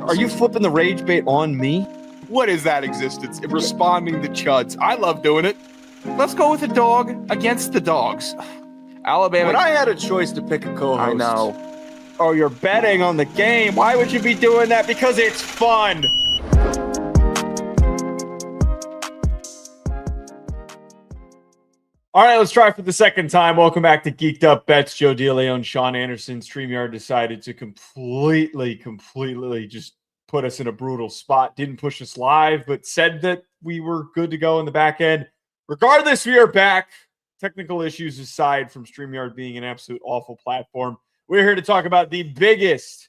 Are you flipping the rage bait on me? What is that existence? Responding to chuds. I love doing it. Let's go with the dog against the dogs. Alabama. When I had a choice to pick a co-host. I know. Oh, you're betting on the game. Why would you be doing that? Because it's fun. All right, let's try for the second time. Welcome back to Geeked Up Bets. Joe DeLeone and Sean Anderson. StreamYard decided to completely just put us in a brutal spot. Didn't push us live, but said that we were good to go in the back end. Regardless, we are back. Technical issues aside from StreamYard being an absolute awful platform, we're here to talk about the biggest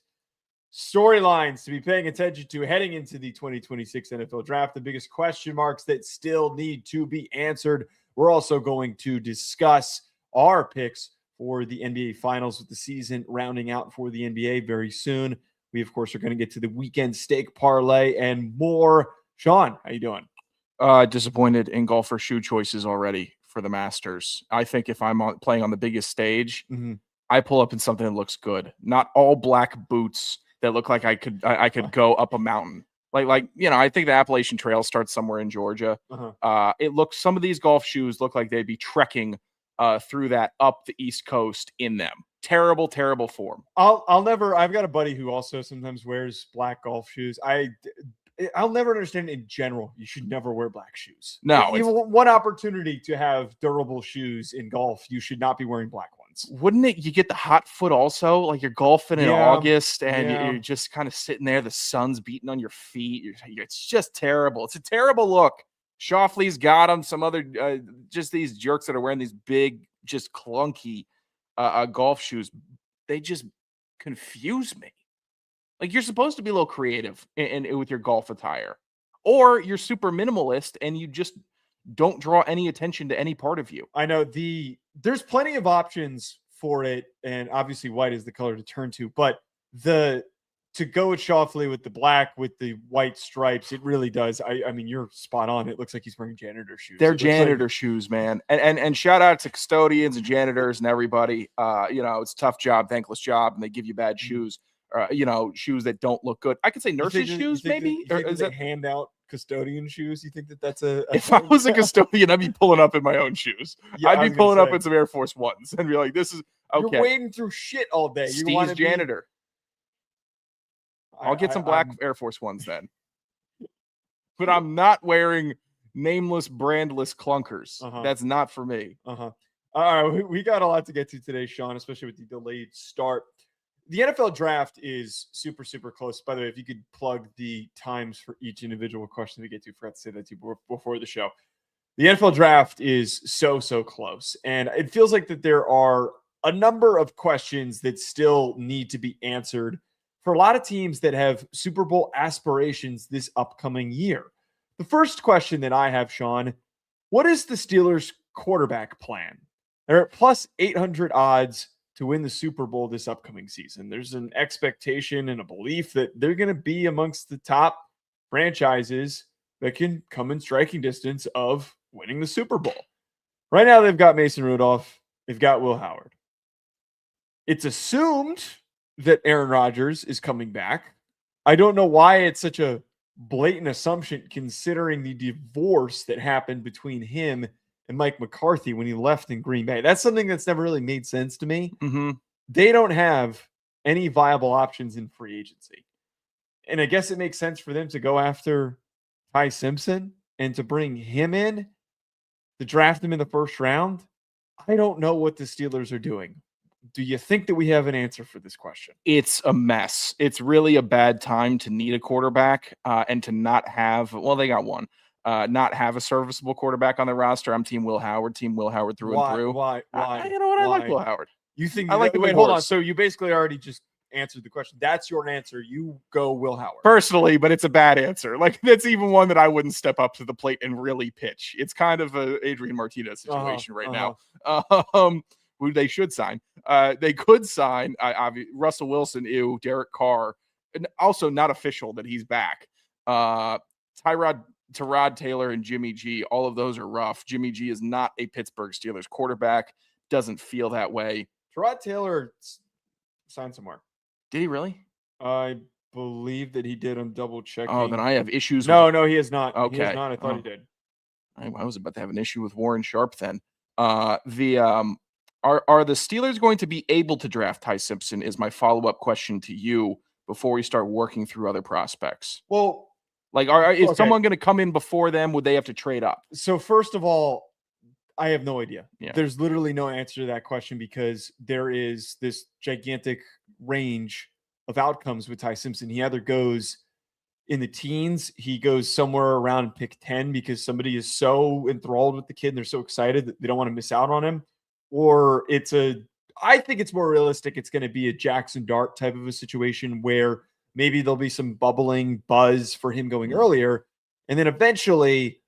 storylines to be paying attention to heading into the 2026 NFL Draft, the biggest question marks that still need to be answered. We're also going to discuss our picks for the NBA Finals with the season rounding out for the NBA very soon. We, of course, are going to get to the weekend stake parlay and more. Sean, how you doing? Disappointed in golfer shoe choices already for the Masters. I think if I'm playing on the biggest stage, I pull up in something that looks good. Not all black boots that look like I could go up a mountain. Like I think the Appalachian Trail starts somewhere in Georgia. Some of these golf shoes look like they'd be trekking through that up the East Coast in them. Terrible form. I've got a buddy who also sometimes wears black golf shoes. I'll never understand in general. You should never wear black shoes. No, you want one opportunity to have durable shoes in golf. You should not be wearing black ones. Wouldn't it? You get the hot foot also. Like you're golfing in August and you're just kind of sitting there. The sun's beating on your feet. It's just terrible. It's a terrible look. Shoffley's got them. Some other just these jerks that are wearing these big, just clunky golf shoes. They just confuse me. Like you're supposed to be a little creative with your golf attire, or you're super minimalist and you just don't draw any attention to any part of you. I know there's plenty of options for it, and obviously white is the color to turn to, but to go with Shoffley with the black with the white stripes, it really does. I mean, you're spot on. It looks like he's wearing janitor shoes. They're janitor shoes, man. And shout out to custodians and janitors and everybody. It's a tough job, thankless job, and they give you bad shoes. Shoes that don't look good. I could say nurses' shoes, maybe. Or is that hand out custodian shoes? You think that's a if I was a custodian, I'd be pulling up in my own shoes. Yeah, I'd be pulling up in some Air Force Ones and be like, "This is okay." You're wading through shit all day. Steve's janitor. I'll get some black Air Force Ones then, but I'm not wearing nameless, brandless clunkers. That's not for me. All right, we got a lot to get to today, Sean, especially with the delayed start. The NFL draft is super, super close. By the way, if you could plug the times for each individual question we get to, forgot to say that to you before the show. The NFL draft is so close. And it feels like that there are a number of questions that still need to be answered for a lot of teams that have Super Bowl aspirations this upcoming year. The first question that I have, Sean, what is the Steelers' quarterback plan? They're at plus 800 odds to win the Super Bowl this upcoming season. There's an expectation and a belief that they're going to be amongst the top franchises that can come in striking distance of winning the Super Bowl. Right now, they've got Mason Rudolph. They've got Will Howard. It's assumed that Aaron Rodgers is coming back. I don't know why it's such a blatant assumption considering the divorce that happened between him and Mike McCarthy when he left in Green Bay. That's something that's never really made sense to me. They don't have any viable options in free agency. And I guess it makes sense for them to go after Ty Simpson and to bring him in, to draft him in the first round. I don't know what the Steelers are doing. Do you think that we have an answer for this question? It's a mess. It's really a bad time to need a quarterback and to not have, they got one. Not have a serviceable quarterback on the roster. I'm Team Will Howard through and through. Why? You know what? I like Will Howard. You think I like the wait, hold on. So you basically already just answered the question. That's your answer. You go Will Howard. Personally, but it's a bad answer. Like that's even one that I wouldn't step up to the plate and really pitch. It's kind of a Adrian Martinez situation right now. Who they should sign. They could sign Russell Wilson, Derek Carr, and also not official that he's back. Tyrod Taylor and Jimmy G, all of those are rough. Jimmy G is not a Pittsburgh Steelers quarterback. Doesn't feel that way. Tyrod Taylor signed somewhere. Did he really? I believe that he did. I'm double checking. Oh, then I have issues. No, he has not. Okay. He has not. I thought he did. I was about to have an issue with Warren Sharp then. Are the Steelers going to be able to draft Ty Simpson is my follow-up question to you before we start working through other prospects. Well, like, is someone going to come in before them? Would they have to trade up? So first of all, I have no idea. Yeah. There's literally no answer to that question because there is this gigantic range of outcomes with Ty Simpson. He either goes in the teens, he goes somewhere around pick 10 because somebody is so enthralled with the kid and they're so excited that they don't want to miss out on him. Or I think it's more realistic. It's going to be a Jackson Dart type of a situation where maybe there'll be some bubbling buzz for him going earlier. And then eventually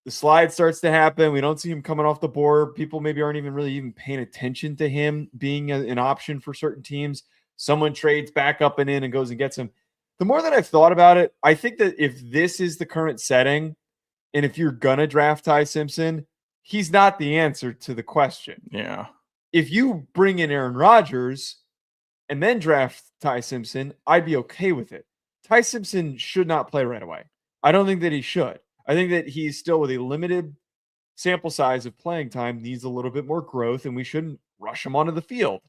the slide starts to happen. We don't see him coming off the board. People maybe aren't even really paying attention to him being an option for certain teams. Someone trades back up and in and goes and gets him. The more that I've thought about it, I think that if this is the current setting, and if you're going to draft Ty Simpson, he's not the answer to the question. Yeah. If you bring in Aaron Rodgers and then draft Ty Simpson, I'd be okay with it. Ty Simpson should not play right away. I don't think that he should. I think that he's still with a limited sample size of playing time, needs a little bit more growth, and we shouldn't rush him onto the field.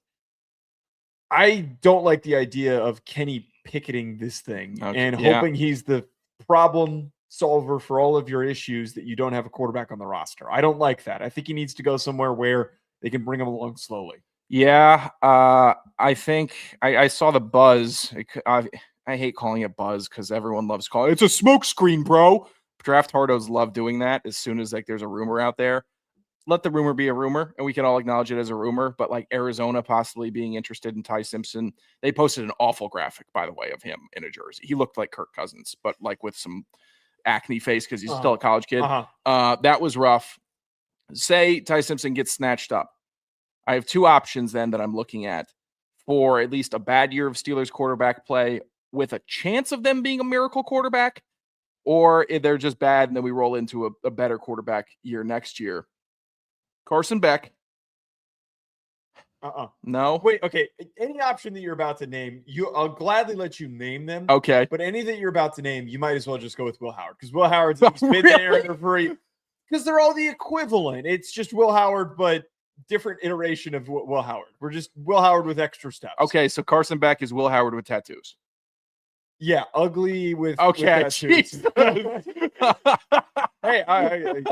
I don't like the idea of Kenny picketing this thing and hoping he's the problem solver for all of your issues that you don't have a quarterback on the roster. I don't like that. I think he needs to go somewhere where they can bring him along slowly. Yeah, I think I saw the buzz. I hate calling it buzz because everyone loves calling it. It's a smoke screen, bro. Draft hardos love doing that as soon as there's a rumor out there. Let the rumor be a rumor, and we can all acknowledge it as a rumor. But like Arizona possibly being interested in Ty Simpson, they posted an awful graphic, by the way, of him in a jersey. He looked like Kirk Cousins, but like with some acne face because he's still a college kid. That was rough. Say Ty Simpson gets snatched up. I have two options then that I'm looking at for at least a bad year of Steelers quarterback play with a chance of them being a miracle quarterback, or if they're just bad and then we roll into a better quarterback year next year. Carson Beck. No. Wait, okay. Any option that you're about to name, I'll gladly let you name them. Okay. But any that you're about to name, you might as well just go with Will Howard because Will Howard's been there for because they're all the equivalent. It's just Will Howard, but different iteration of Will Howard. We're just Will Howard with extra steps. Okay, so Carson Beck is Will Howard with tattoos. Yeah, ugly with tattoos. Hey,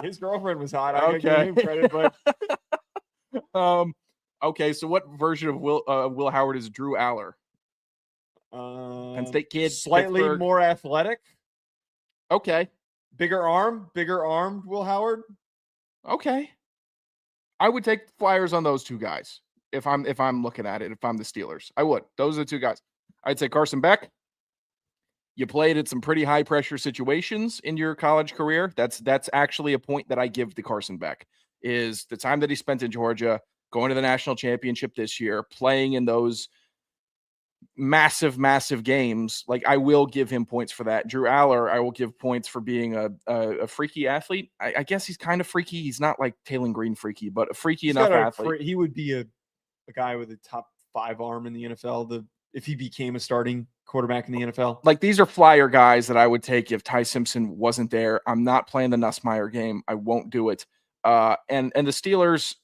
his girlfriend was hot. I give him credit, but okay. So what version of Will Howard is Drew Aller? Penn State kid, slightly Pittsburgh. More athletic. Okay, bigger armed Will Howard. Okay, I would take Flyers on those two guys if I'm looking at it. If I'm the Steelers, I would. Those are the two guys. I'd say Carson Beck. You played at some pretty high pressure situations in your college career. That's actually a point that I give to Carson Beck is the time that he spent in Georgia, going to the national championship this year, playing in those massive, massive games. Like I will give him points for that. Drew Aller, I will give points for being a freaky athlete. I guess he's kind of freaky. He's not like Taylor Green freaky, but a freaky enough athlete. He would be a guy with a top 5 arm in the NFL. If he became a starting quarterback in the NFL. Like these are flyer guys that I would take if Ty Simpson wasn't there. I'm not playing the Nussmeier game. I won't do it. And the Steelers,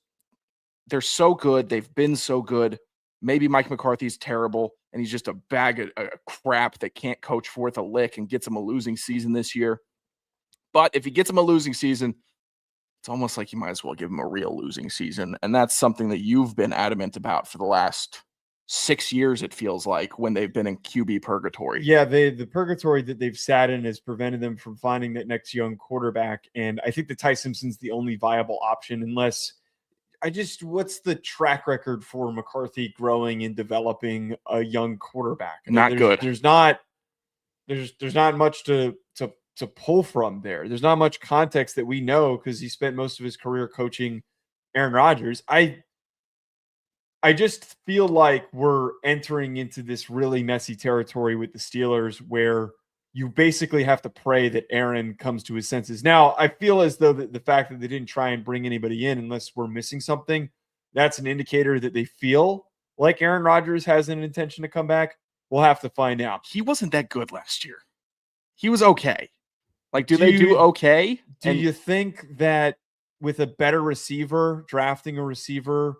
they're so good. They've been so good. Maybe Mike McCarthy's terrible and he's just a bag of crap that can't coach forth a lick and gets him a losing season this year. But if he gets him a losing season, it's almost like you might as well give him a real losing season. And that's something that you've been adamant about for the last 6 years, it feels like, when they've been in QB purgatory. Yeah, the purgatory that they've sat in has prevented them from finding that next young quarterback. And I think that Ty Simpson's the only viable option unless what's the track record for McCarthy growing and developing a young quarterback? Not good. There's not much to pull from there. There's not much context that we know because he spent most of his career coaching Aaron Rodgers. I just feel like we're entering into this really messy territory with the Steelers where you basically have to pray that Aaron comes to his senses. Now, I feel as though the fact that they didn't try and bring anybody in unless we're missing something, that's an indicator that they feel like Aaron Rodgers has an intention to come back. We'll have to find out. He wasn't that good last year. He was okay. Like, do they do okay? Do you think that with a better receiver, drafting a receiver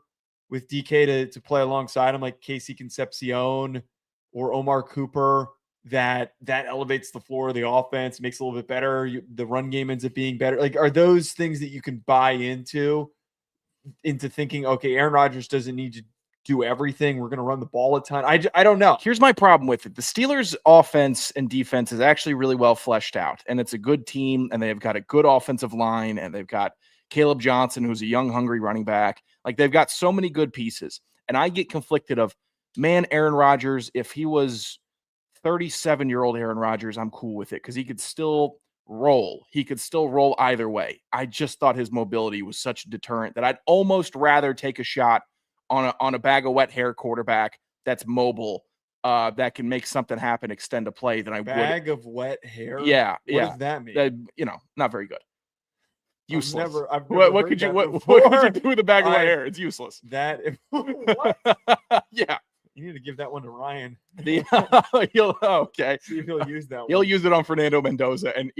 with DK to play alongside him, like Casey Concepcion or Omar Cooper, that elevates the floor of the offense, makes it a little bit better? The run game ends up being better. Like, are those things that you can buy into thinking, okay, Aaron Rodgers doesn't need to do everything. We're going to run the ball a ton. I don't know. Here's my problem with it. The Steelers' offense and defense is actually really well fleshed out, and it's a good team, and they've got a good offensive line, and they've got Caleb Johnson, who's a young, hungry running back. Like, they've got so many good pieces, and I get conflicted of, man, Aaron Rodgers, if he was 37-year-old Aaron Rodgers, I'm cool with it because he could still roll. He could still roll either way. I just thought his mobility was such a deterrent that I'd almost rather take a shot on a bag of wet hair quarterback that's mobile, that can make something happen, extend a play than I would. Bag of wet hair? Yeah. What does that mean? Not very good. Useless. I've never what could you do with a bag of wet hair? It's useless. What? Yeah. You need to give that one to Ryan. Okay. See if he'll use that one. He'll use it on Fernando Mendoza and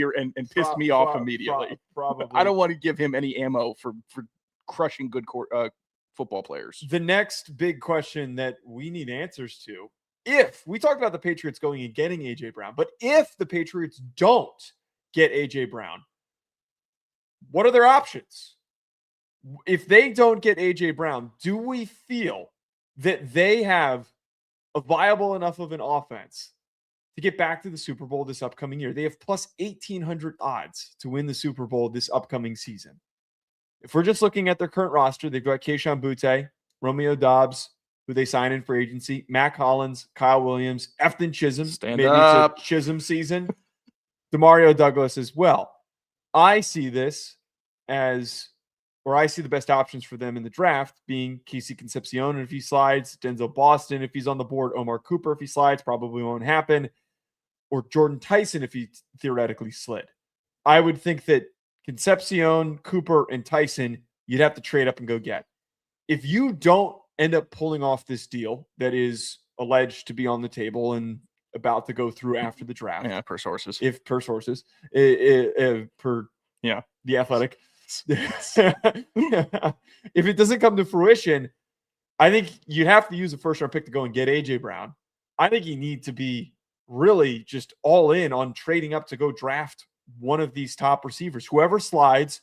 piss me off immediately. Probably. I don't want to give him any ammo for crushing good football players. The next big question that we need answers to, if we talked about the Patriots going and getting A.J. Brown, but if the Patriots don't get A.J. Brown, what are their options? If they don't get A.J. Brown, do we feel that they have a viable enough of an offense to get back to the Super Bowl this upcoming year? They have plus 1,800 odds to win the Super Bowl this upcoming season. If we're just looking at their current roster, they've got Kayshon Boutte, Romeo Doubs, who they signed in for agency, Mac Hollins, Kyle Williams, Efton Chisholm. Maybe up. It's a Chisholm season. Demario Douglas as well. I see this as, or I see the best options for them in the draft being Casey Concepcion if he slides, Denzel Boston if he's on the board, Omar Cooper if he slides, probably won't happen, or Jordan Tyson if he theoretically slid. I would think that Concepcion, Cooper, and Tyson, you'd have to trade up and go get. If you don't end up pulling off this deal that is alleged to be on the table and about to go through after the draft. Yeah, per sources. The Athletic. If it doesn't come to fruition, I think you'd have to use a first-round pick to go and get A.J. Brown. I think you need to be really just all in on trading up to go draft one of these top receivers. Whoever slides,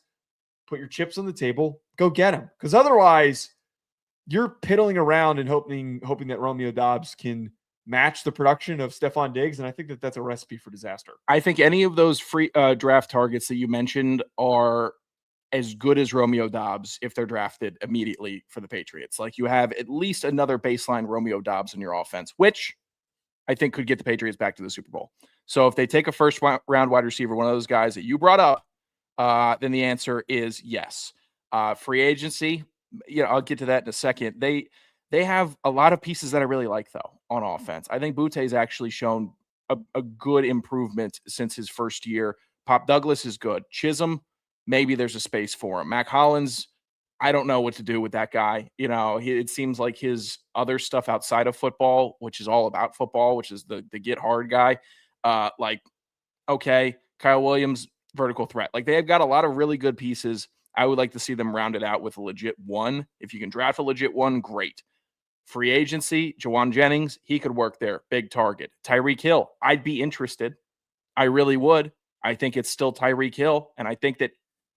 put your chips on the table, go get him. Because otherwise, you're piddling around and hoping that Romeo Doubs can match the production of Stephon Diggs, and I think that that's a recipe for disaster. I think any of those free draft targets that you mentioned are as good as Romeo Doubs if they're drafted immediately for the Patriots. Like, you have at least another baseline Romeo Doubs in your offense, which I think could get the Patriots back to the Super Bowl. So if they take a first round wide receiver, one of those guys that you brought up, then the answer is yes. Free agency, I'll get to that in a second. They have a lot of pieces that I really like, though, on offense. I think Boutte's actually shown a good improvement since his first year. Pop Douglas is good. Chisholm, maybe there's a space for him. Mac Hollins, I don't know what to do with that guy. It seems like his other stuff outside of football, which is all about football, which is the get hard guy. Okay, Kyle Williams, vertical threat. Like, they've got a lot of really good pieces. I would like to see them rounded out with a legit one. If you can draft a legit one, great. Free agency, Jawan Jennings, he could work there. Big target. Tyreek Hill, I'd be interested. I really would. I think it's still Tyreek Hill. And I think that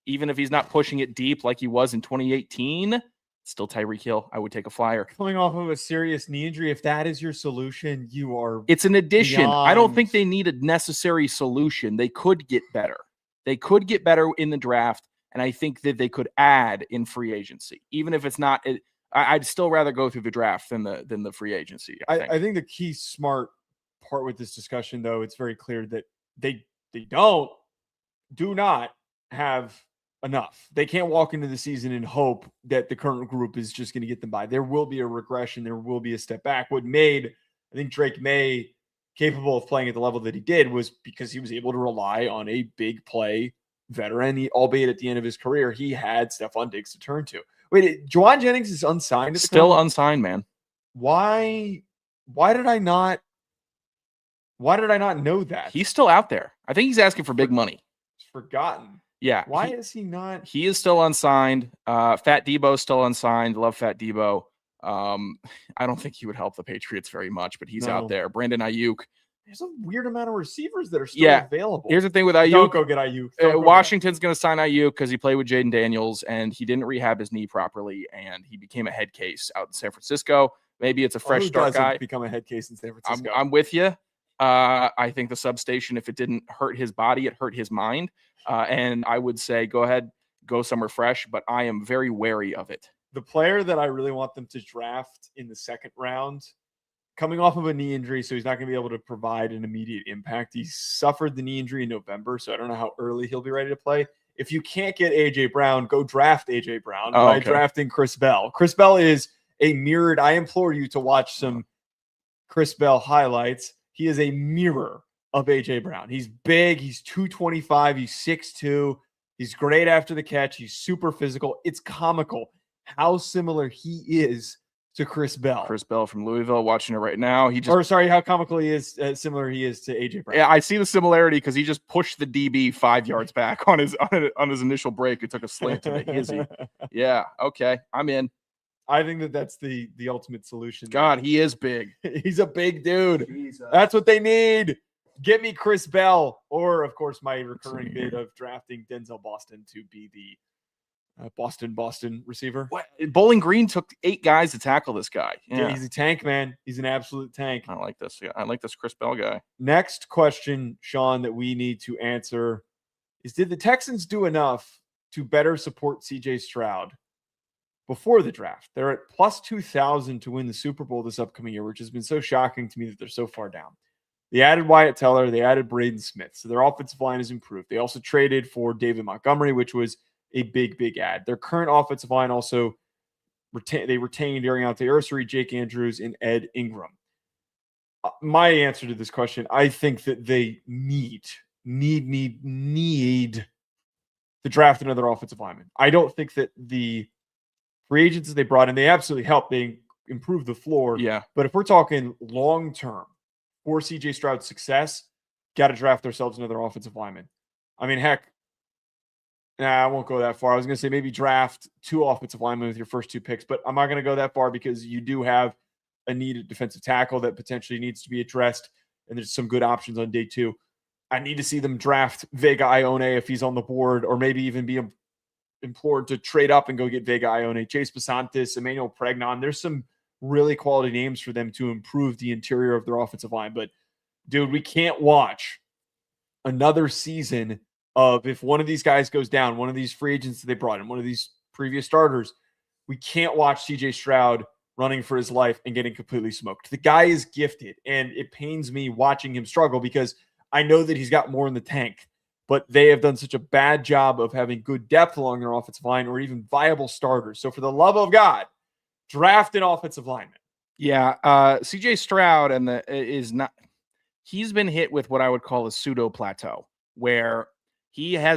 even if he's not pushing it deep like he was in 2018, still Tyreek Hill. I would take a flyer. Coming off of a serious knee injury, if that is your solution, you are. It's an addition. Beyond. I don't think they need a necessary solution. They could get better. They could get better in the draft. And I think that they could add in free agency, even if it's not. I'd still rather go through the draft than the free agency. I think the key smart part with this discussion, though, it's very clear that they do not have enough. They can't walk into the season and hope that the current group is just going to get them by. There will be a regression. There will be a step back. What made, I think, Drake Maye capable of playing at the level that he did was because he was able to rely on a big play veteran. Albeit at the end of his career, he had Stephon Diggs to turn to. Wait, Jawan Jennings is unsigned? Still unsigned, man. Why did I not Why did I not know that? He's still out there. I think he's asking for big money. Forgotten. Yeah. Why is he not? He is still unsigned. Fat Debo's still unsigned. Love Fat Debo. I don't think he would help the Patriots very much, but he's out there. Brandon Ayuk. There's a weird amount of receivers that are still available. Here's the thing with Ayuk. Don't go get Ayuk. Washington's going to sign Ayuk because he played with Jaden Daniels, and he didn't rehab his knee properly, and he became a head case out in San Francisco. Maybe it's a fresh start guy. Become a head case in San Francisco. I'm with you. I think the substation, if it didn't hurt his body, it hurt his mind. And I would say go ahead, go somewhere fresh, but I am very wary of it. The player that I really want them to draft in the second round, coming off of a knee injury, so he's not going to be able to provide an immediate impact. He suffered the knee injury in November, so I don't know how early he'll be ready to play. If you can't get A.J. Brown, go draft A.J. Brown by drafting Chris Bell. Chris Bell is a mirrored. I implore you to watch some Chris Bell highlights. He is a mirror of A.J. Brown. He's big. He's 225. He's 6'2". He's great after the catch. He's super physical. It's comical how similar he is to Chris Bell. Chris Bell from Louisville, watching it right now. How comical he is, similar he is to A.J. Brown. Yeah, I see the similarity because he just pushed the DB 5 yards back on his initial break. It took a slant to the hizzy. Yeah, okay, I'm in. I think that's the ultimate solution. God, he is big. He's a big dude. Jesus. That's what they need. Get me Chris Bell, or of course my recurring bid of drafting Denzel Boston to be the Boston receiver. What? Bowling Green took 8 guys to tackle this guy. Yeah, he's a tank, man. He's an absolute tank. I like this. Yeah, I like this Chris Bell guy. Next question, Sean, that we need to answer is: did the Texans do enough to better support C.J. Stroud before the draft? They're at plus 2,000 to win the Super Bowl this upcoming year, which has been so shocking to me that they're so far down. They added Wyatt Teller. They added Braden Smith. So their offensive line has improved. They also traded for David Montgomery, which was a big add. Their current offensive line also retained Ariante Ursary, Jake Andrews, and Ed Ingram. My answer to this question, I think that they need to draft another offensive lineman. I don't think that the free agents that they brought in, they absolutely helped. They improved the floor. Yeah. But if we're talking long-term for CJ Stroud's success, got to draft ourselves another offensive lineman. I mean, heck, I won't go that far. I was going to say maybe draft 2 offensive linemen with your first 2 picks, but I'm not going to go that far because you do have a needed defensive tackle that potentially needs to be addressed, and there's some good options on day 2. I need to see them draft Vega Ione if he's on the board, or maybe even be implored to trade up and go get Vega Ione, Chase Basantis, Emmanuel Pregnon. There's some really quality names for them to improve the interior of their offensive line. But, dude, we can't watch another season of, if one of these guys goes down, one of these free agents that they brought in, one of these previous starters, we can't watch CJ Stroud running for his life and getting completely smoked. The guy is gifted, and it pains me watching him struggle because I know that he's got more in the tank, but they have done such a bad job of having good depth along their offensive line or even viable starters. So for the love of God, draft an offensive lineman. Yeah, CJ Stroud he's been hit with what I would call a pseudo plateau, where he's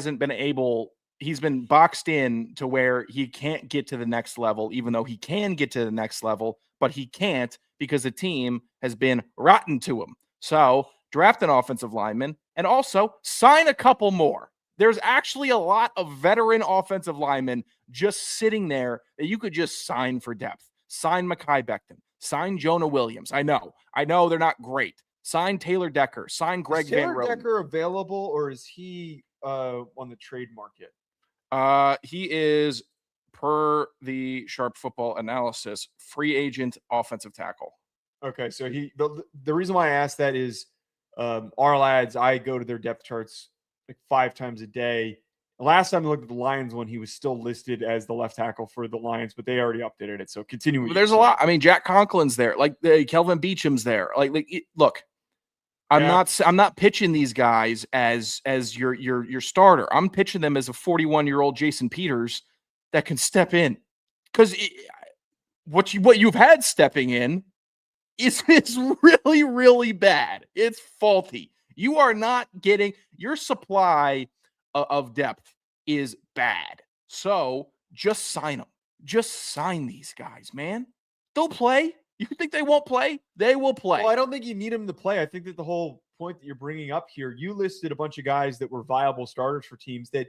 been boxed in to where he can't get to the next level, even though he can get to the next level, but he can't because the team has been rotten to him. So draft an offensive lineman and also sign a couple more. There's actually a lot of veteran offensive linemen just sitting there that you could just sign for depth. Sign Mekhi Becton. Sign Jonah Williams. I know they're not great. Sign Taylor Decker. Sign Greg Van Roten. Is Taylor Decker available, or is he on the trade market? He is, per the Sharp Football Analysis, free agent offensive tackle. Okay, so the reason why I asked that is our lads, I go to their depth charts like 5 times a day. The last time I looked at the Lions one, he was still listed as the left tackle for the Lions, but they already updated it. So continue. There's a lot. I mean, Jack Conklin's there. Like Kelvin Beacham's there. Look, I'm not pitching these guys as your starter. I'm pitching them as a 41-year-old Jason Peters that can step in, because what you've had stepping in is really, really bad. It's faulty. You are not getting your supply of depth is bad. So just sign them. Just sign these guys, man. They'll play. You think they won't play? They will play. Well, I don't think you need them to play. I think that the whole point that you're bringing up here, you listed a bunch of guys that were viable starters for teams that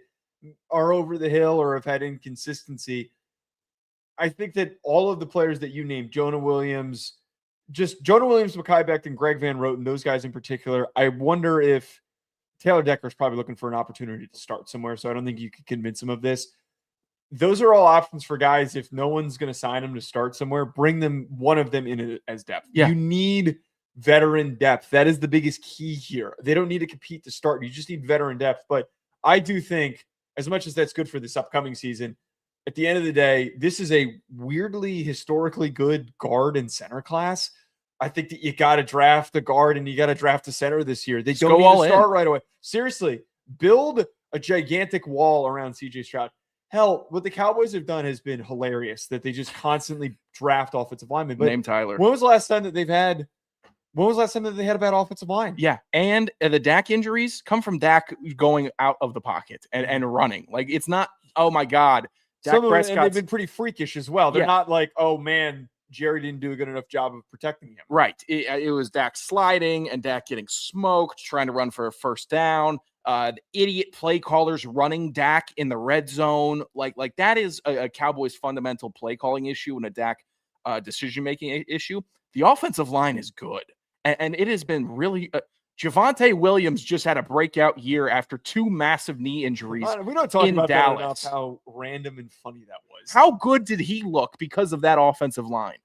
are over the hill or have had inconsistency. I think that all of the players that you named, Jonah Williams, Mekhi Becton, Greg Van Roten, those guys in particular, I wonder if Taylor Decker's probably looking for an opportunity to start somewhere, so I don't think you could convince him of this. Those are all options for guys. If no one's going to sign them to start somewhere, bring them, one of them in as depth. Yeah. You need veteran depth. That is the biggest key here. They don't need to compete to start. You just need veteran depth. But I do think, as much as that's good for this upcoming season, at the end of the day, this is a weirdly historically good guard and center class. I think that you got to draft a guard and you got to draft a center this year. They don't need to start right away. Seriously, build a gigantic wall around CJ Stroud. Hell, what the Cowboys have done has been hilarious, that they just constantly draft offensive linemen. But name Tyler. When was the last time that they had a bad offensive line? Yeah, and the Dak injuries come from Dak going out of the pocket and running. Like, it's not, oh my God. Dak Prescott, they've been pretty freakish as well. They're not like, oh man, Jerry didn't do a good enough job of protecting him. Right. It was Dak sliding and Dak getting smoked, trying to run for a first down. The idiot play callers running Dak in the red zone. Like that is a Cowboys fundamental play calling issue and a Dak decision-making issue. The offensive line is good. And it has been really Javonte Williams just had a breakout year after 2 massive knee injuries. We don't talk about Dallas. that enough, how random and funny that was. How good did he look because of that offensive line?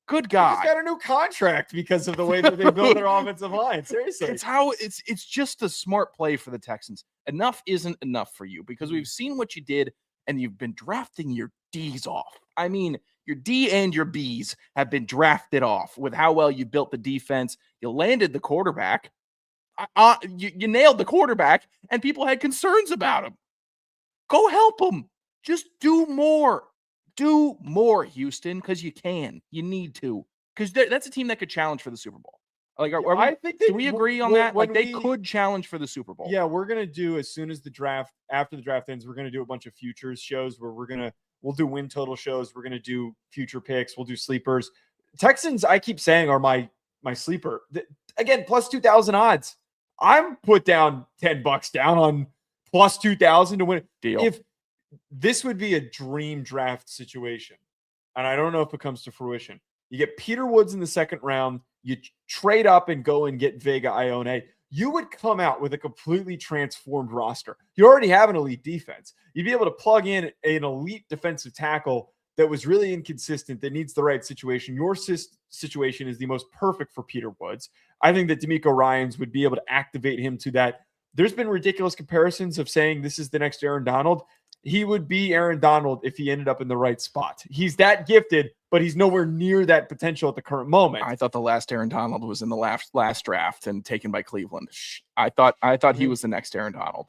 Good God. He just got a new contract because of the way that they built their offensive line. Seriously. It's just a smart play for the Texans. Enough isn't enough for you because we've seen what you did and you've been drafting your D's off. I mean, your D and your B's have been drafted off with how well you built the defense. You landed the quarterback. You nailed the quarterback, and people had concerns about him. Go help him. Just do more. Do more, Houston, because you can. You need to. Because that's a team that could challenge for the Super Bowl. Like, do we agree on that? Like, they could challenge for the Super Bowl. Yeah, we're going to do, as soon as after the draft ends, we're going to do a bunch of futures shows where we'll do win total shows. We're going to do future picks. We'll do sleepers. Texans, I keep saying, are my sleeper. Again, plus 2,000 odds. I'm put down $10 down on plus 2,000 to win. Deal. If this would be a dream draft situation, and I don't know if it comes to fruition. You get Peter Woods in the second round. You trade up and go and get Vega Ione. You would come out with a completely transformed roster. You already have an elite defense. You'd be able to plug in an elite defensive tackle that was really inconsistent, that needs the right situation. Your situation is the most perfect for Peter Woods. I think that DeMeco Ryans would be able to activate him to that. There's been ridiculous comparisons of saying this is the next Aaron Donald. He would be Aaron Donald if he ended up in the right spot. He's that gifted, but he's nowhere near that potential at the current moment. I thought the last Aaron Donald was in the last draft and taken by Cleveland. I thought he was the next Aaron Donald.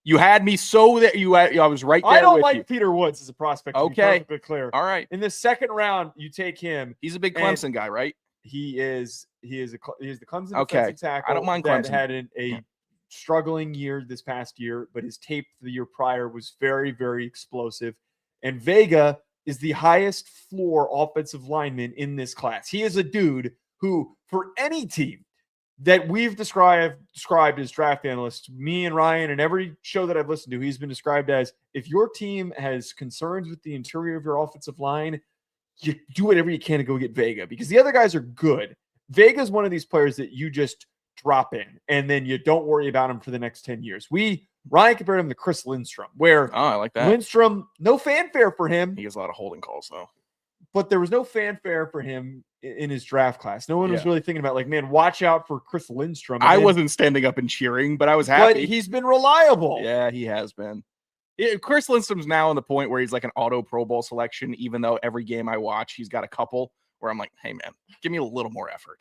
You had me so that I was right there. I don't with like you. Peter Woods as a prospect. Okay, to be perfectly clear. All right. In the second round, you take him. He's a big Clemson guy, right? He is the Clemson okay. defensive tackle. I don't mind Clemson. That had a struggling year this past year, but his tape the year prior was very, very explosive. And Vega is the highest floor offensive lineman in this class. He is a dude who, for any team that we've described as draft analysts, me and Ryan and every show that I've listened to, he's been described as, if your team has concerns with the interior of your offensive line, you do whatever you can to go get Vega, because the other guys are good. Vega is one of these players that you just drop in and then you don't worry about him for the next 10 years. Ryan compared him to Chris Lindstrom, where I like that. Lindstrom, no fanfare for him. He gets a lot of holding calls though. But there was no fanfare for him in his draft class. No one was really thinking about, like, man, watch out for Chris Lindstrom. I wasn't standing up and cheering, but I was happy. But he's been reliable. Yeah, he has been. Chris Lindstrom's now on the point where he's like an auto Pro Bowl selection, even though every game I watch, he's got a couple where I'm like, hey, man, give me a little more effort.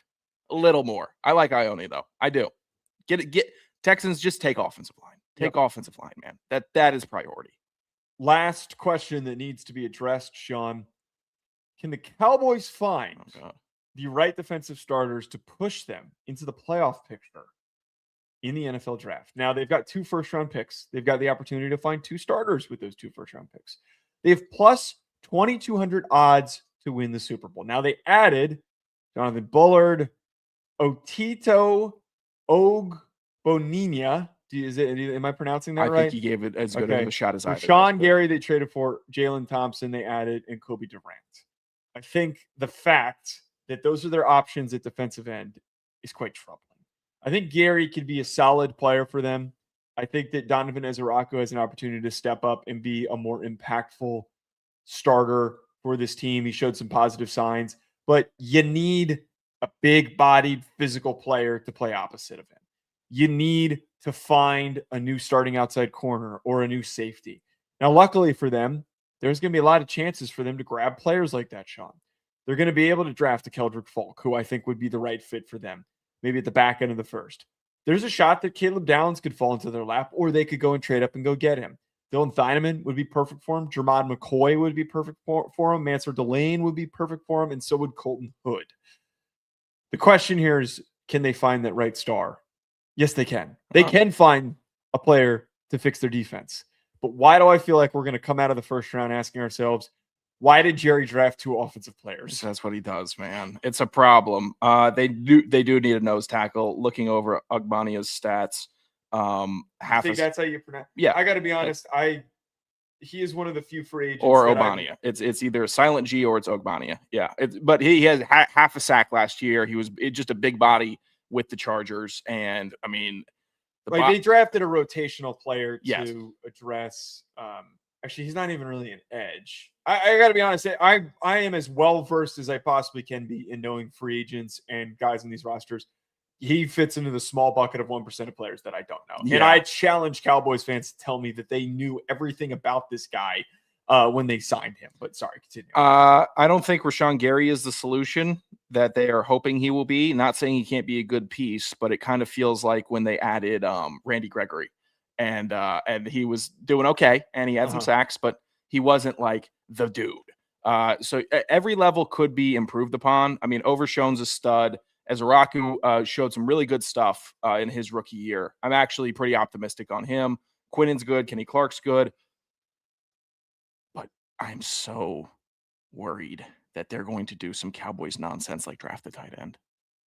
A little more. I like Ione, though. I do. Get Texans, just take offensive line. Take offensive line, man. That is priority. Last question that needs to be addressed, Sean. Can the Cowboys find the right defensive starters to push them into the playoff picture in the NFL draft? Now, they've got 2 first-round picks. They've got the opportunity to find 2 starters with those 2 first-round picks. They have plus 2,200 odds to win the Super Bowl. Now, they added Jonathan Bullard, Otito Ogbonnia. Am I pronouncing that right? I think he gave it as good of a shot as I did. Sean Gary, they traded for Jalen Thompson, they added, and Kobe Durant. I think the fact that those are their options at defensive end is quite troubling. I think Gary could be a solid player for them. I think that Donovan Ezeraku has an opportunity to step up and be a more impactful starter for this team. He showed some positive signs, but you need a big-bodied physical player to play opposite of him. You need to find a new starting outside corner or a new safety. Now, luckily for them, there's going to be a lot of chances for them to grab players like that, Sean. They're going to be able to draft a Keldrick Falk, who I think would be the right fit for them, maybe at the back end of the first. There's a shot that Caleb Downs could fall into their lap, or they could go and trade up and go get him. Dylan Thieneman would be perfect for him. Jermod McCoy would be perfect for him. Mansour Delane would be perfect for him, and so would Colton Hood. The question here is, can they find that right star? Yes, they can. They can find a player to fix their defense. But why do I feel like we're going to come out of the first round asking ourselves, why did Jerry draft 2 offensive players? That's what he does, man. It's a problem. They do need a nose tackle. Looking over Ogbonia's stats, I think that's how you pronounce. Yeah, I got to be honest. He is one of the few free agents. Or Ogbonnia. It's either silent G or it's Ogbonnia. Yeah, but he has half a sack last year. He was just a big body with the Chargers, and I mean, they drafted a rotational player to address. Actually, he's not even really an edge. I got to be honest. I am as well versed as I possibly can be in knowing free agents and guys in these rosters. He fits into the small bucket of 1% of players that I don't know. Yeah. And I challenge Cowboys fans to tell me that they knew everything about this guy when they signed him. But sorry, continue. I don't think Rashawn Gary is the solution that they are hoping he will be. Not saying he can't be a good piece, but it kind of feels like when they added Randy Gregory, and he was doing okay, and he had some sacks, but he wasn't like the dude. So every level could be improved upon. I mean, Overshown's a stud. Ezeraku showed some really good stuff in his rookie year. I'm actually pretty optimistic on him. Quinnen's good. Kenny Clark's good. But I'm so worried that they're going to do some Cowboys nonsense like draft a tight end.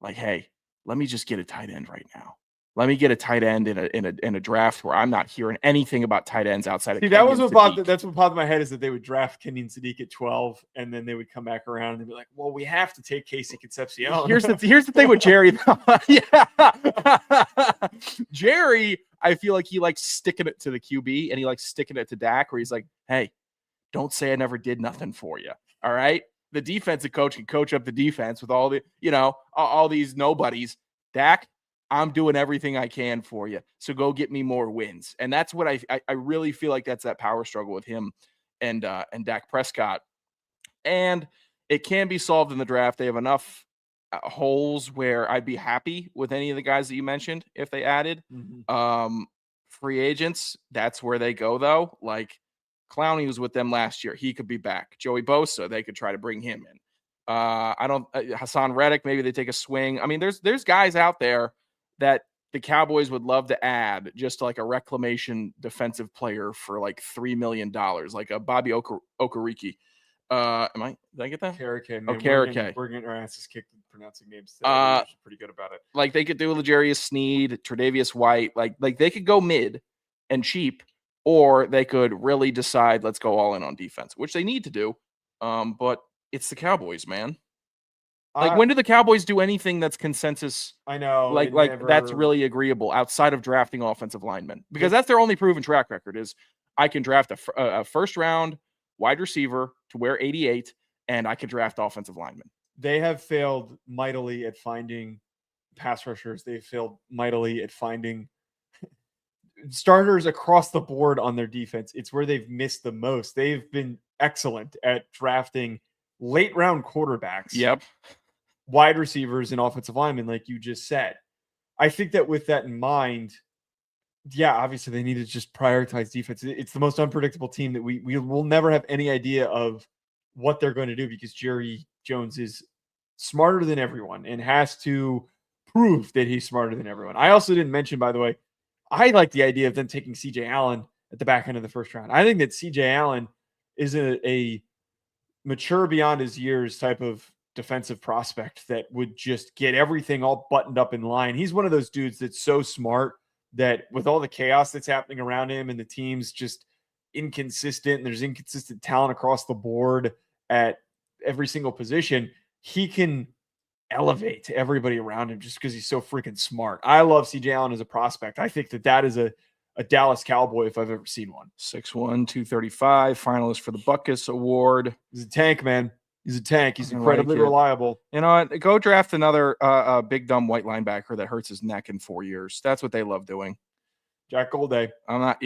Like, hey, let me just get a tight end right now. Let me get a tight end in a draft where I'm not hearing anything about tight ends outside of. That's what popped in my head, is that they would draft Kenyon Sadiq at 12, and then they would come back around and be like, "Well, we have to take Casey Concepcion." Here's the thing with Jerry. Jerry, I feel like he likes sticking it to the QB, and he likes sticking it to Dak, where he's like, "Hey, don't say I never did nothing for you. All right, the defensive coach can coach up the defense with all the all these nobodies. Dak, I'm doing everything I can for you. So go get me more wins." And that's what I really feel like that's that power struggle with him and Dak Prescott. And it can be solved in the draft. They have enough holes where I'd be happy with any of the guys that you mentioned if they added. Free agents, that's where they go though. Like Clowney was with them last year. He could be back. Joey Bosa, they could try to bring him in. Hassan Reddick, maybe they take a swing. I mean, there's guys out there that the Cowboys would love to add, just like a reclamation defensive player for like $3 million, like a Bobby Okereke. Did I get that? Karake, man. Karake. We're getting our asses kicked pronouncing names today. We're pretty good about it. Like they could do L'Jarius Sneed, Tre'Davious White. Like they could go mid and cheap, or they could really decide, let's go all in on defense, which they need to do. But it's the Cowboys, man. Like, when do the Cowboys do anything that's consensus? I know. Like that's really agreeable outside of drafting offensive linemen, because that's their only proven track record is I can draft a first round wide receiver to wear 88, and I can draft offensive linemen. They have failed mightily at finding pass rushers. They've failed mightily at finding starters across the board on their defense. It's where they've missed the most. They've been excellent at drafting late round quarterbacks. Yep. Wide receivers and offensive linemen, like you just said. I think that with that in mind, yeah, obviously they need to just prioritize defense. It's the most unpredictable team that we will never have any idea of what they're going to do, because Jerry Jones is smarter than everyone and has to prove that he's smarter than everyone. I also didn't mention, by the way, I like the idea of them taking CJ Allen at the back end of the first round. I think that CJ Allen is a mature beyond his years type of defensive prospect that would just get everything all buttoned up in line. He's one of those dudes that's so smart that with all the chaos that's happening around him and the team's just inconsistent, and there's inconsistent talent across the board at every single position, he can elevate everybody around him just because he's so freaking smart. I love CJ Allen as a prospect. I think that is a Dallas Cowboy if I've ever seen one. 6'1", 235, finalist for the Butkus Award. He's a tank, man. He's a tank. He's incredibly reliable. You know what? Go draft another big, dumb white linebacker that hurts his neck in 4 years. That's what they love doing. Jack Golday. I'm not.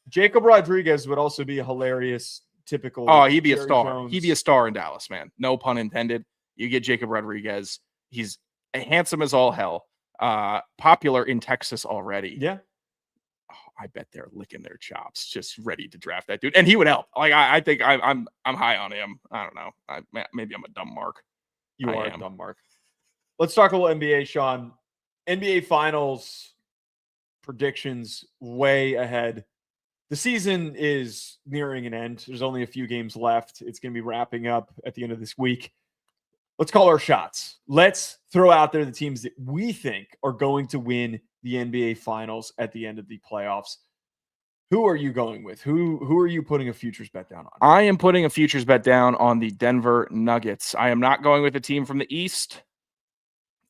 Jacob Rodriguez would also be a hilarious, typical. Oh, he'd be a star. Jones. He'd be a star in Dallas, man. No pun intended. You get Jacob Rodriguez. He's handsome as all hell. Popular in Texas already. Yeah. I bet they're licking their chops, just ready to draft that dude, and he would help. Like I think I'm high on him. I don't know. Maybe I'm a dumb mark. You are a dumb mark. Let's talk a little NBA, Sean. NBA Finals predictions way ahead. The season is nearing an end. There's only a few games left. It's going to be wrapping up at the end of this week. Let's call our shots. Let's throw out there the teams that we think are going to win the NBA Finals at the end of the playoffs. Who are you going with? Who are you putting a futures bet down on? I am putting a futures bet down on the Denver Nuggets. I am not going with a team from the East.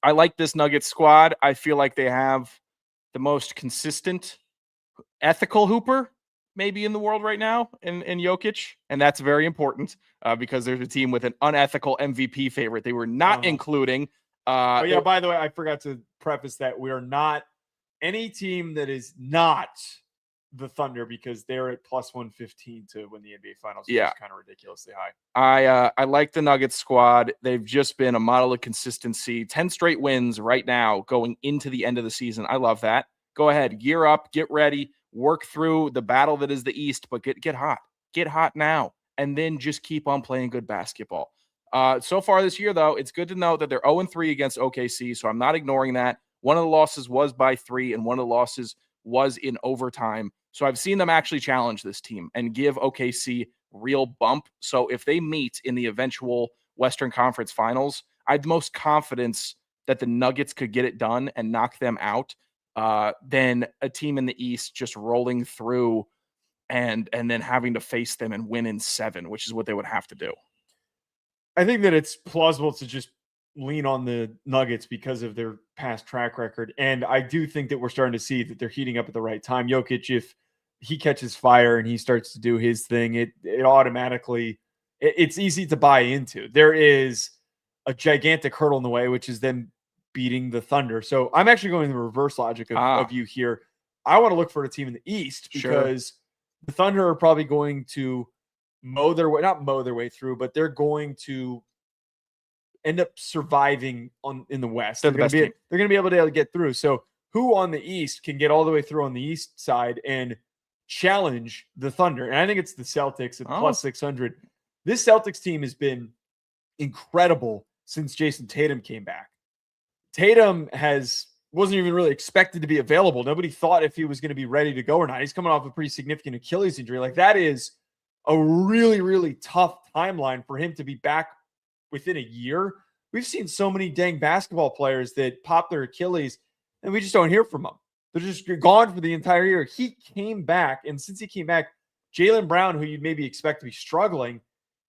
I like this Nuggets squad. I feel like they have the most consistent, ethical hooper maybe in the world right now in Jokic, and that's very important because there's a team with an unethical MVP favorite they were not including. By the way, I forgot to preface that we are not any team that is not the Thunder because they're at plus 115 to win the NBA Finals. Yeah, kind of ridiculously high. I like the Nuggets squad. They've just been a model of consistency. 10 straight wins right now going into the end of the season. I love that. Go ahead, gear up, get ready, work through the battle that is the East, but get hot. Get hot now, and then just keep on playing good basketball. So far this year, though, it's good to know that they're 0-3 against OKC, so I'm not ignoring that. One of the losses was by 3, and one of the losses was in overtime. So I've seen them actually challenge this team and give OKC real bump. So if they meet in the eventual Western Conference Finals, I have the most confidence that the Nuggets could get it done and knock them out than a team in the East just rolling through and then having to face them and win in 7, which is what they would have to do. I think that it's plausible to just lean on the Nuggets because of their past track record. And I do think that we're starting to see that they're heating up at the right time. Jokic, if he catches fire and he starts to do his thing, it automatically, it's easy to buy into. There is a gigantic hurdle in the way, which is them beating the Thunder. So I'm actually going the reverse logic of you here. I want to look for a team in the East because the Thunder are probably going to not mow their way through, but they're going to end up surviving in the West. They're going to be able to get through. So who on the East can get all the way through on the East side and challenge the Thunder? And I think it's the Celtics at plus 600. This Celtics team has been incredible since Jason Tatum came back. Tatum wasn't even really expected to be available. Nobody thought if he was going to be ready to go or not. He's coming off a pretty significant Achilles injury. Like, that is a really, really tough timeline for him to be back within a year. We've seen so many dang basketball players that pop their Achilles and we just don't hear from them. They're just gone for the entire year. He came back, and since he came back, Jaylen Brown, who you'd maybe expect to be struggling,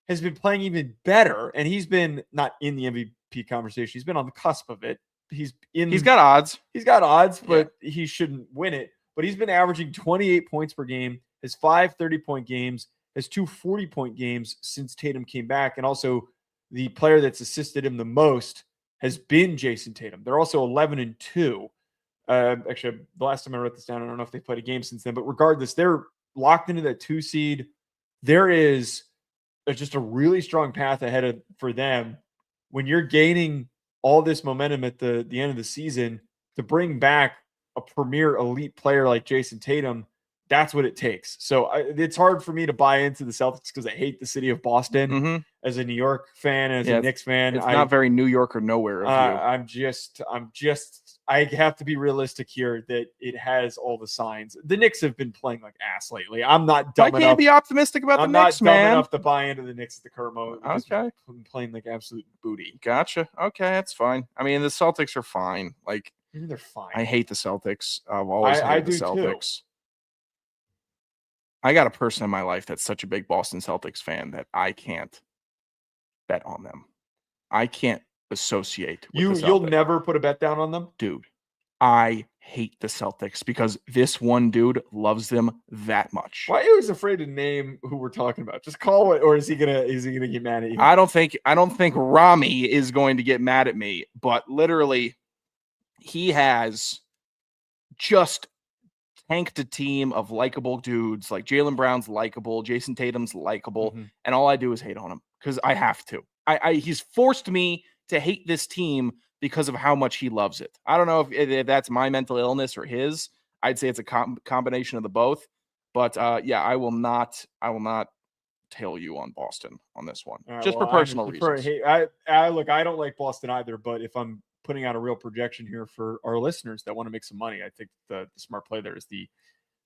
has been playing even better, and he's been not in the MVP conversation. He's been on the cusp of it. He's got odds, but he shouldn't win it. But he's been averaging 28 points per game, has 5 30-point games, has 2 40-point games since Tatum came back, and also the player that's assisted him the most has been Jason Tatum. They're also 11-2. Actually, the last time I wrote this down, I don't know if they played a game since then, but regardless, they're locked into that 2 seed. There is just a really strong path ahead for them when you're gaining all this momentum at the end of the season to bring back a premier elite player like Jason Tatum. That's what it takes. So it's hard for me to buy into the Celtics because I hate the city of Boston as a New York fan, as a Knicks fan. It's not very New York or nowhere. I I have to be realistic here that it has all the signs. The Knicks have been playing like ass lately. I'm not dumb enough. I can't be optimistic about the Knicks, man. I'm not dumb enough to buy into the Knicks at the current moment. Okay. Playing like absolute booty. Gotcha. Okay, that's fine. I mean, the Celtics are fine. Like, they're fine. I hate the Celtics. I've always hated the Celtics. Too. I got a person in my life that's such a big Boston Celtics fan that I can't bet on them. I can't associate with the Celtics. You'll never put a bet down on them? Dude, I hate the Celtics because this one dude loves them that much. Why are you always afraid to name who we're talking about? Just call it, or is he gonna get mad at you? I don't think Rami is going to get mad at me, but literally he has just tanked a team of likable dudes. Like Jaylen Brown's likable, Jason Tatum's likable, and all I do is hate on him because I have to. He's forced me to hate this team because of how much he loves it. I don't know if that's my mental illness or his. I'd say it's a combination of the both. But yeah, I will not tail you on Boston on this one, for personal reasons. Look, I don't like Boston either, but if I'm putting out a real projection here for our listeners that want to make some money, I think the smart play there is the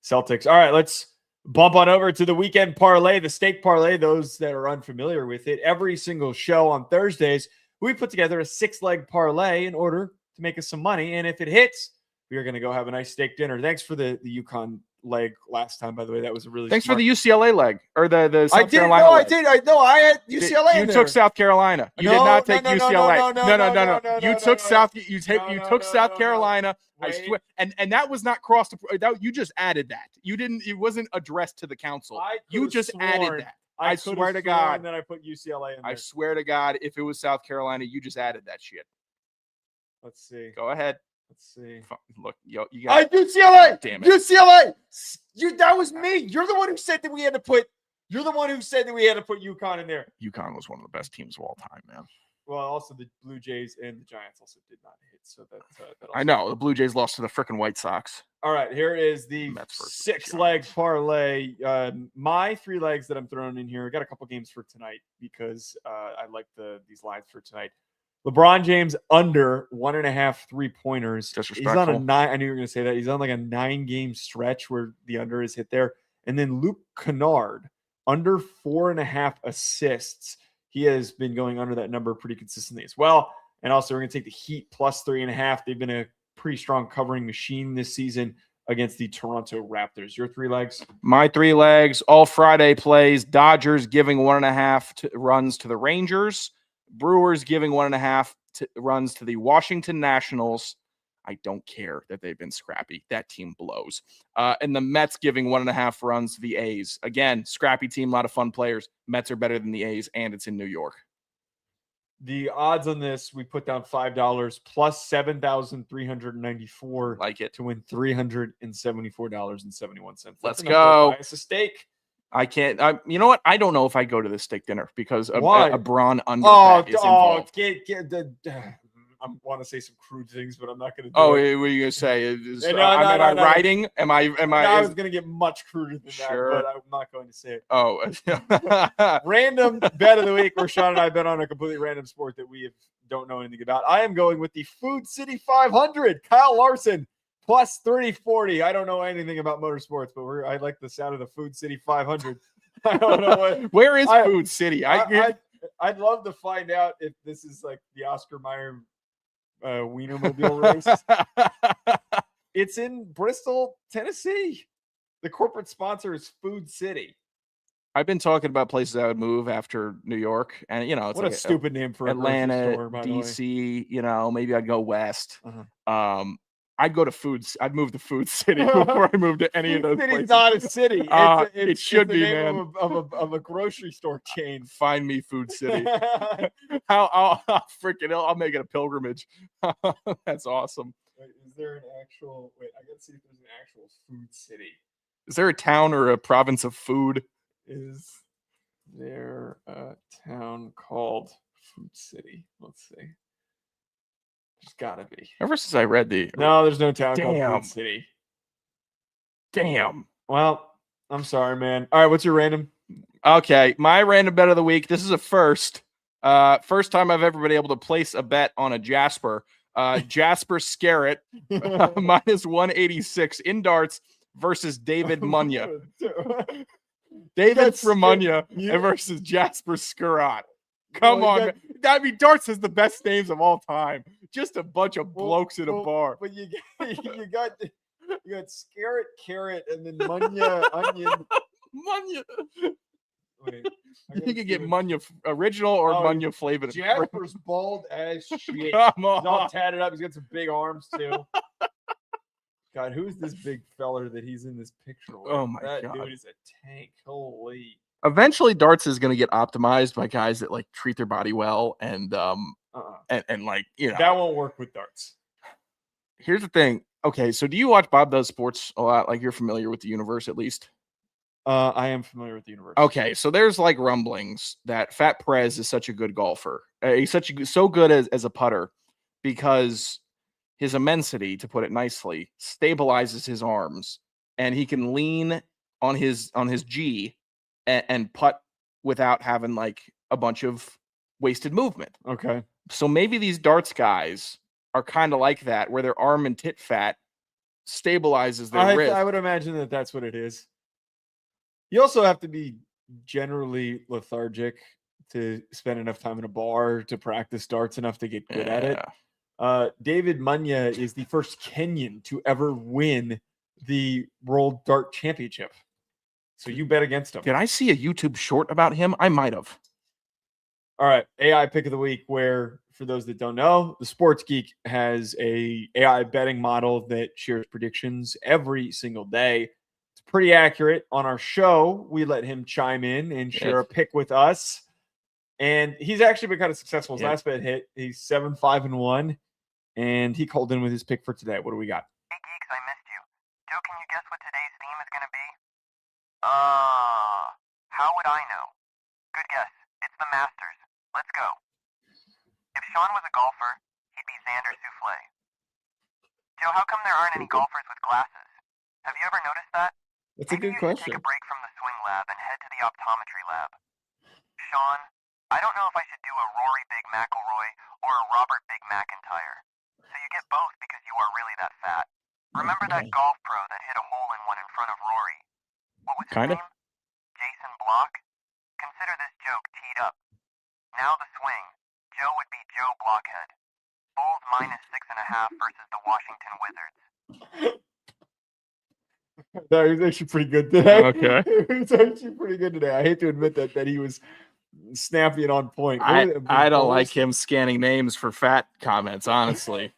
Celtics. All right, let's bump on over to the weekend parlay, the stake parlay. Those that are unfamiliar with it, every single show on Thursdays, we put together a 6-leg parlay in order to make us some money. And if it hits, we are going to go have a nice steak dinner. Thanks for the UConn leg last time, by the way. That was a really Thanks for the UCLA leg or the South Carolina leg. I had UCLA. You took South Carolina. You did not take UCLA. No. You took South Carolina. I swear. And that was not crossed. You just added that. You didn't. It wasn't addressed to the council. You just added that. I swear to God. And then I put UCLA in there. I swear to God, if it was South Carolina, you just added that shit. Let's see. Go ahead. Let's see. Look, you got UCLA. Damn it. UCLA. That was me. You're the one who said that we had to put. You're the one who said that we had to put UConn in there. UConn was one of the best teams of all time, man. Well, also the Blue Jays and the Giants also did not hit. So that I know the Blue Jays lost to the freaking White Sox. All right, here is the 6-leg parlay. My 3 legs that I'm throwing in here. I got a couple games for tonight because I like these lines for tonight. LeBron James under 1.5 3-pointers. Disrespectful. He's on a 9. I knew you were going to say that. He's on like a 9-game stretch where the under is hit there. And then Luke Kennard under 4.5 assists. He has been going under that number pretty consistently as well. And also, we're going to take the Heat plus 3.5. They've been a pretty strong covering machine this season against the Toronto Raptors. Your 3 legs? My 3 legs, all Friday plays. Dodgers giving 1.5 runs to the Rangers. Brewers giving 1.5 runs to the Washington Nationals. I don't care that they've been scrappy. That team blows. And the Mets giving 1.5 runs to the A's. Again, scrappy team, a lot of fun players. Mets are better than the A's, and it's in New York. The odds on this, we put down $5 plus 7,394. Like it. To win $374.71. Let's go. It's a stake. I can't. You know what? I don't know if I go to this steak dinner because a Braun under is involved. I want to say some crude things, but I'm not going to. What are you going to say? Am I riding? Am I? I was going to get much cruder than that, but I'm not going to say it. Oh, random bet of the week. Where Sean and I bet on a completely random sport that we don't know anything about. I am going with the Food City 500. Kyle Larson plus 340. I don't know anything about motorsports, but I like the sound of the Food City 500. I don't know what. Where is Food City? I'd love to find out if this is like the Oscar Mayer Wienermobile race. It's in Bristol, Tennessee. The corporate sponsor is Food City. I've been talking about places I would move after New York, and it's what like a stupid name for Atlanta, store, DC. Maybe I'd go west. I'd go to I'd move to Food City before I mmoved to any of those places. It's not a city. It should be, man. Of a grocery store chain. Find me Food City. I'll make it a pilgrimage. That's awesome. Wait, is there an actual? Wait, I gotta see if there's an actual Food City. Is there a town or a province of food? Is there a town called Food City? Let's see. There's gotta be. Ever since I read No, there's no town called Food City. Damn. Well, I'm sorry, man. All right, what's your random? Okay, my random bet of the week. This is a first. First time I've ever been able to place a bet on a Jasper. Jasper Scarrett minus 186 in darts versus David Munya. David Framunya versus Jasper Scarrott. Come on, man. I mean, darts has the best names of all time. Just a bunch of blokes at a bar. But you got Scarrett, Carrot, and then Munya, Onion. Munya. Wait, you can get Munya original or Munya flavored. Jasper's bald as shit. Come on. He's all tatted up. He's got some big arms too. God, who's this big feller that he's in this picture with? Oh my God. That dude is a tank. Holy. Eventually, darts is going to get optimized by guys that like treat their body well and like, you know. That won't work with darts. Here's the thing. Okay, so do you watch Bob Does Sports a lot? Like, you're familiar with the universe at least? I am familiar with the universe. Okay, so there's like rumblings that Fat Perez is such a good golfer. He's so good as a putter because his immensity, to put it nicely, stabilizes his arms, and he can lean on his G and putt without having like a bunch of wasted movement. Okay, so maybe these darts guys are kind of like that, where their arm and tit fat stabilizes their wrist. I would imagine that that's what it is. You also have to be generally lethargic to spend enough time in a bar to practice darts enough to get good at it. David Munya is the first Kenyan to ever win the World Dart Championship. So you bet against him. Did I see a YouTube short about him? I might have. All right. AI pick of the week, where for those that don't know, the Sports Geek has a AI betting model that shares predictions every single day. It's pretty accurate. On our show, we let him chime in and share a pick with us. And he's actually been kind of successful. His last bet hit. He's 7-5-1. And he called in with his pick for today. What do we got? Hey, Geeks, I missed you. Joe, can you guess what today's theme is going to be? How would I know? Good guess. It's the Masters. Let's go. If Sean was a golfer, he'd be Xander Souffle. Joe, how come there aren't any golfers with glasses? Have you ever noticed that? That's a good question. Take a break from the swing lab and head to the optometry lab. Sean, I don't know if I should do a Rory Big McIlroy or a Robert Big McIntyre. So you get both because you are really that fat. Remember that golf pro that hit a hole-in-one in front of Rory? What was his name? Jason Block? Consider this joke teed up. Now the swing. Joe would be Joe Blockhead. Bulls minus 6.5 versus the Washington Wizards. That was actually pretty good today. Okay. It was actually pretty good today. I hate to admit that he was snappy and on point. I don't like him scanning names for fat comments, honestly.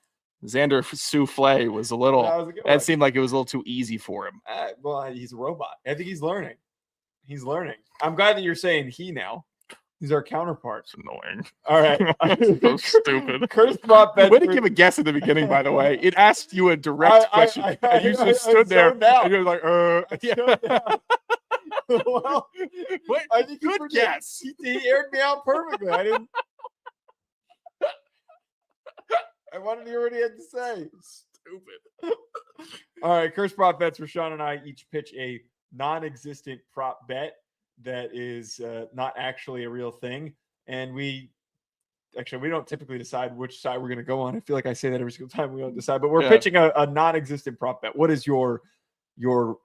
Xander Souffle was a little, that seemed like it was a little too easy for him. Well, he's a robot. I think he's learning. He's learning. I'm glad that you're saying he now. He's our counterpart. It's annoying. All right. So stupid. Curse prop bet. Way to give a guess at the beginning, by the way. It asked you a direct question. And you just stood there. And you're like, yeah. Well, I think good guess. He aired me out perfectly. I wanted to hear what he had to say. Stupid. All right, curse prop bets for Sean and I each pitch a non-existent prop bet that is not actually a real thing. And we don't typically decide which side we're going to go on. I feel like I say that every single time we don't decide, but we're pitching a non-existent prop bet. What is your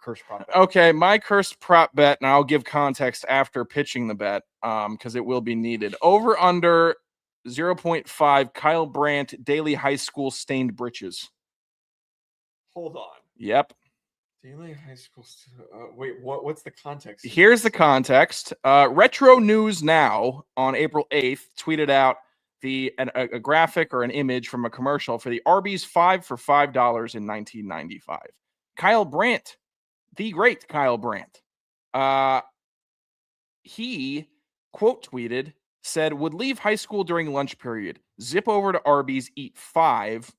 cursed prop bet? Okay, my cursed prop bet, and I'll give context after pitching the bet because it will be needed. Over under 0.5 Kyle Brandt daily high school stained britches. Hold on. Yep. Daily high school. Wait, what's the context? Here's the context. Retro News Now on April 8th tweeted out a graphic or an image from a commercial for the Arby's 5 for $5 in 1995. Kyle Brandt, the great Kyle Brandt, he quote tweeted, said, would leave high school during lunch period, zip over to Arby's, eat 5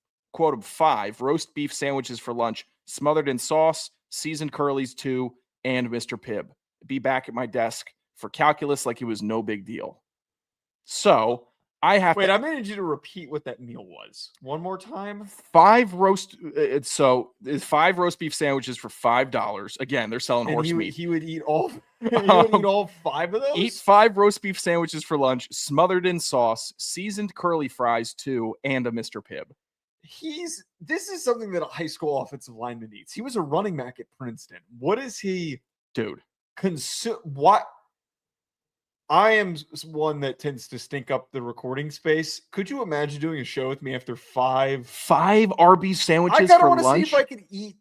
roast beef sandwiches for lunch, smothered in sauce, seasoned curlies 2, and Mr. Pibb. Be back at my desk for calculus like it was no big deal. So I have I'm going to need you to repeat what that meal was one more time. 5 roast beef sandwiches for $5. Again, they're selling horse meat. He would eat all. He would eat all 5 of those. Eat 5 roast beef sandwiches for lunch, smothered in sauce, seasoned curly fries 2, and a Mr. Pibb. This is something that a high school offensive lineman needs. He was a running back at Princeton. What is he, dude? What? I am one that tends to stink up the recording space. Could you imagine doing a show with me after five Arby's sandwiches I for want to lunch? see if I can eat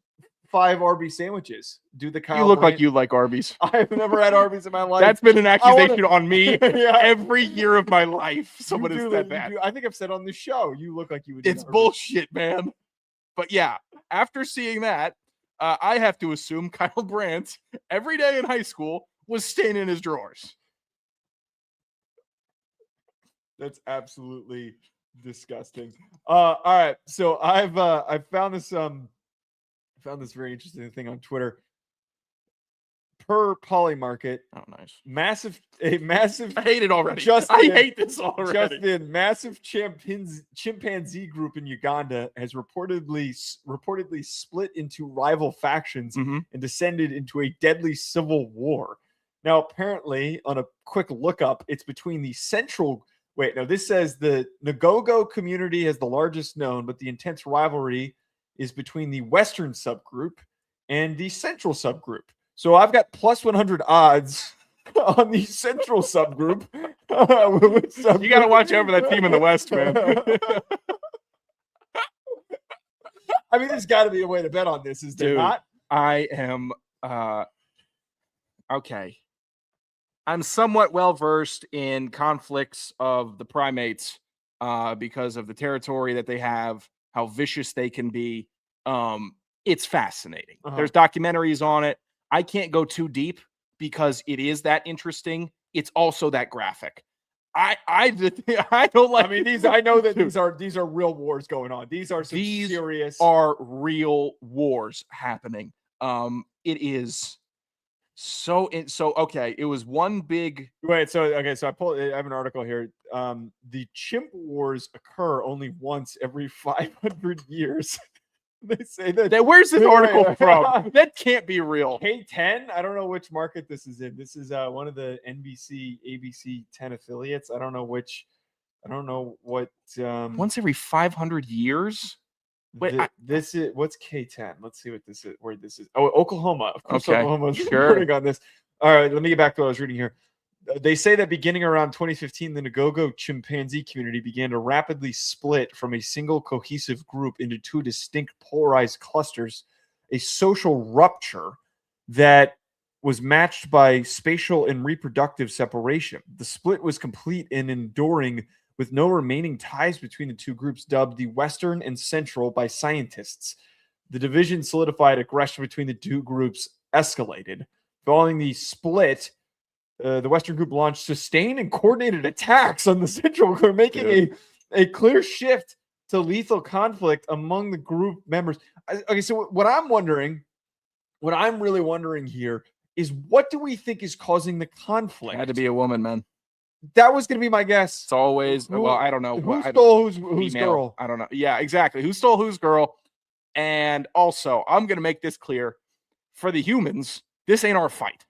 5 Arby's sandwiches. Do the Kyle You look Brandt. like you like Arby's. I've never had Arby's in my life. That's been an accusation on me Yeah. every year of my life. Someone has said that. I think I've said on the show, you look like you would. It's bullshit, man. But yeah, after seeing that, I have to assume Kyle Brandt every day in high school was staying in his drawers. That's absolutely disgusting. All right, so I've found this very interesting thing on Twitter. Per Polymarket, oh nice, a massive. I hate it already. I hate this already. Justin, massive chimpanzee group in Uganda has reportedly split into rival factions and descended into a deadly civil war. Now, apparently, on a quick lookup, it's between the central. Wait, no, this says the Ngogo community has the largest known, but the intense rivalry is between the Western subgroup and the Central subgroup. So I've got plus 100 odds on the Central subgroup. You got to watch out for that team in the West, man. I mean, there's got to be a way to bet on this, is there not? I am okay. I'm somewhat well-versed in conflicts of the primates because of the territory that they have, how vicious they can be. It's fascinating. There's documentaries on it. I can't go too deep because it is that interesting. It's also that graphic. I don't like. I mean, I know that these are real wars going on. These are serious. Are real wars happening. It is. So okay, it was one big. Wait, so I have an article here. The chimp wars occur only once every 500 years. They say that. Where's this article from? That can't be real. K10. I don't know which market this is in. This is one of the NBC, ABC 10 affiliates. I don't know which. I don't know what. Once every 500 years. Wait, this is what's K10? Let's see what this is. Where this is? Oh, Oklahoma. Of course, okay. Oklahoma's sure. reporting on this. All right, let me get back to what I was reading here. They say that beginning around 2015, the Ngogo chimpanzee community began to rapidly split from a single cohesive group into two distinct polarized clusters, a social rupture that was matched by spatial and reproductive separation. The split was complete and enduring, with no remaining ties between the two groups, dubbed the Western and Central by scientists. The division solidified, aggression between the two groups escalated. Following the split, the Western group launched sustained and coordinated attacks on the Central group, making a clear shift to lethal conflict among the group members. Okay, so what I'm really wondering here is, what do we think is causing the conflict? It had to be a woman, man. That was going to be my guess. It's always, I don't know. Who stole whose girl? I don't know. Yeah, exactly. Who stole whose girl? And also, I'm going to make this clear. For the humans, this ain't our fight.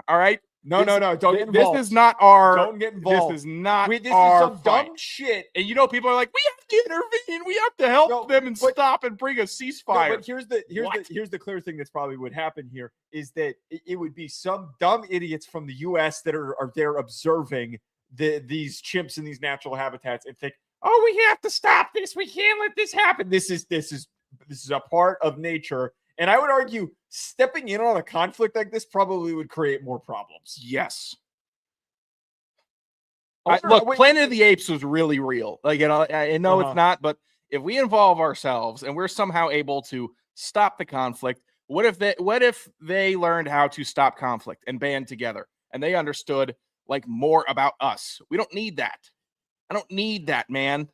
All right? No. Don't get involved. This is not our. Don't get involved. This is not this our is some fight. dumb shit. And people are like, we have to intervene. We have to help them and stop and bring a ceasefire. No, but here's the clear thing that's probably would happen here is that it would be some dumb idiots from the U.S. that are there observing these chimps in these natural habitats and think, oh, we have to stop this. We can't let this happen. This is a part of nature. And I would argue stepping in on a conflict like this probably would create more problems. Yes. Also, look, Planet of the Apes was really real. Like, I know it's not, but if we involve ourselves and we're somehow able to stop the conflict, what if they learned how to stop conflict and band together and they understood like more about us? We don't need that. I don't need that, man.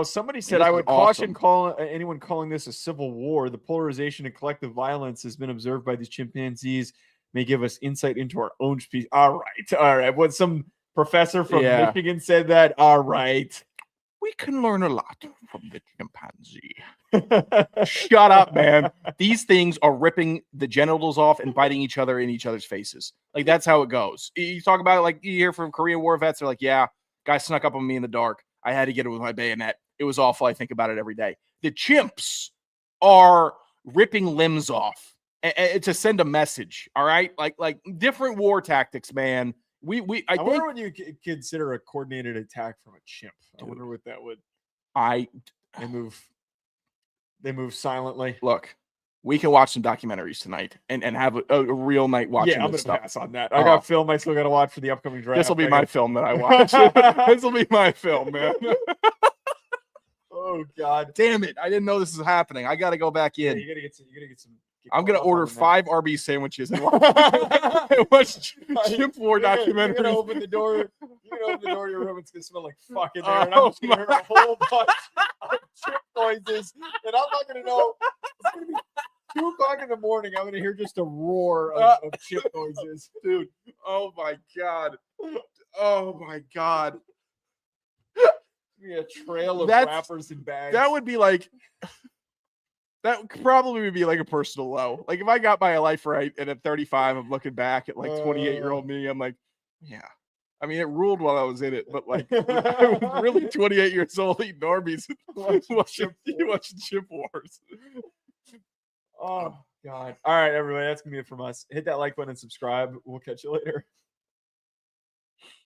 Somebody said I would caution anyone calling this a civil war. The polarization and collective violence has been observed by these chimpanzees may give us insight into our own species. All right. What some professor from Michigan said that. All right. We can learn a lot from the chimpanzee. Shut up, man. These things are ripping the genitals off and biting each other in each other's faces. Like, that's how it goes. You talk about it, like you hear from Korean War vets, they're like, yeah, guy snuck up on me in the dark. I had to get it with my bayonet. It was awful. I think about it every day. The chimps are ripping limbs off to send a message. All right, like different war tactics, man. I wonder what you consider a coordinated attack from a chimp. I wonder what that would. They move silently. Look, we can watch some documentaries tonight and have a real night watching. Yeah, I'm this gonna stuff. pass on that. I got film I still got to watch for the upcoming draft. This will be my film that I watch. This will be my film, man. Oh God, damn it! I didn't know this was happening. I got to go back in. Yeah, you gotta get some. I'm gonna order 5 Arby's sandwiches and watch chimp war documentaries. You're gonna open the door. You're gonna open the door to your room. It's gonna smell like fuck in there, and I'm just gonna hear a whole bunch of chimp noises, and I'm not gonna know. It's gonna be 2 o'clock in the morning. I'm gonna hear just a roar of chimp noises, dude. Oh my God. Oh my God. Be a trail of wrappers and bags. That would be like. That probably would be like a personal low. Like if I got my life right and at 35, I'm looking back at like 28-year-old me. I'm like, yeah. I mean, it ruled while I was in it, but like I was really 28 years old eating Arby's watching Chip Wars. Oh God. All right, everybody. That's gonna be it from us. Hit that like button and subscribe. We'll catch you later.